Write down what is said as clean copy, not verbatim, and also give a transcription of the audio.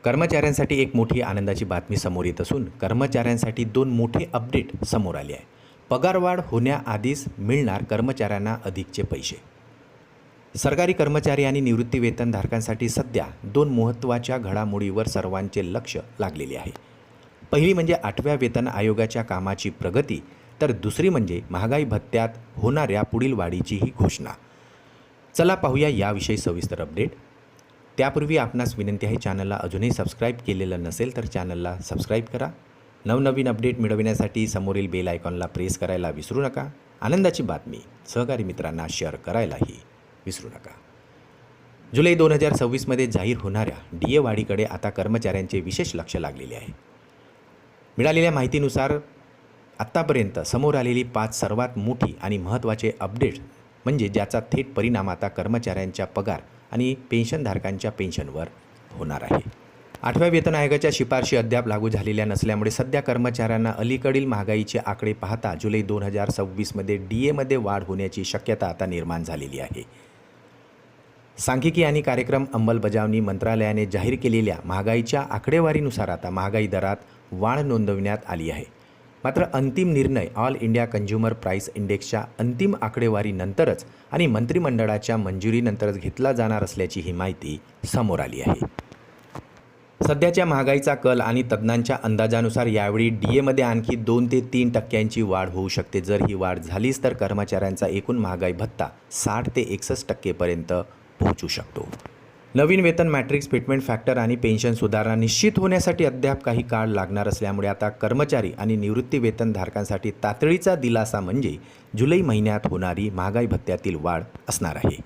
कर्मचाऱ्यांसाठी एक मोठी आनंदाची बातमी समोर येत असून कर्मचाऱ्यांसाठी दोन मोठे अपडेट समोर आले आहे. पगारवाढ होण्याआधीच मिळणार कर्मचाऱ्यांना अधिकचे पैसे. सरकारी कर्मचारी आणि निवृत्ती वेतनधारकांसाठी सध्या दोन महत्त्वाच्या घडामोडीवर सर्वांचे लक्ष लागलेले आहे. पहिली म्हणजे 8व्या वेतन आयोगाच्या कामाची प्रगती, तर दुसरी म्हणजे महागाई भत्त्यात होणाऱ्या पुढील वाढीची ही घोषणा. चला पाहूया याविषयी सविस्तर अपडेट. त्यापूर्वी आपणास विनंती आहे, चॅनलला अजूनही सबस्क्राईब केलेलं नसेल तर चॅनलला सबस्क्राईब करा. नवनवीन अपडेट मिळविण्यासाठी समोरील बेल आयकॉनला प्रेस करायला विसरू नका. आनंदाची बातमी सहकारी मित्रांना शेअर करायलाही विसरू नका. जुलै 2026मध्ये जाहीर होणाऱ्या DA वाढीकडे आता कर्मचाऱ्यांचे विशेष लक्ष लागलेले आहे. मिळालेल्या माहितीनुसार आत्तापर्यंत समोर आलेली 5 सर्वात मोठी आणि महत्त्वाचे अपडेट्स म्हणजे ज्याचा थेट परिणाम आता कर्मचाऱ्यांच्या पगार आणि पेन्शनधारकांच्या पेन्शनवर होणार आहे. 8व्या वेतन आयोगाच्या शिफारशी अद्याप लागू झालेल्या नसल्यामुळे सध्या कर्मचाऱ्यांना अलीकडील महागाईचे आकडे पाहता जुलै 2026मध्ये DAमध्ये वाढ होण्याची शक्यता आता निर्माण झालेली आहे. सांख्यिकी आणि कार्यक्रम अंमलबजावणी मंत्रालयाने जाहीर केलेल्या महागाईच्या आकडेवारीनुसार आता महागाई दरात वाढ नोंदवण्यात आली आहे. मात्र अंतिम निर्णय ऑल इंडिया कन्झ्युमर प्राईस इंडेक्सच्या अंतिम आकडेवारीनंतरच आणि मंत्रिमंडळाच्या मंजुरीनंतरच घेतला जाणार असल्याची ही माहिती समोर आली आहे. सध्याच्या महागाईचा कल आणि तज्ज्ञांच्या अंदाजानुसार यावेळी DAमध्ये आणखी 2 ते 3 टक्क्यांची वाढ होऊ शकते. जर ही वाढ झालीच तर कर्मचाऱ्यांचा एकूण महागाई भत्ता 60 ते 61% पर्यंत पोहोचू शकतो. नवीन वेतन मॅट्रिक्स, फिटमेंट फॅक्टर आणि पेन्शन सुधारणा निश्चित होण्यासाठी अद्याप काही काळ लागणार असल्यामुळे आता कर्मचारी आणि निवृत्ती वेतनधारकांसाठी तातडीचा दिलासा म्हणजे जुलै महिन्यात होणारी महागाई भत्त्यातील वाढ असणार आहे.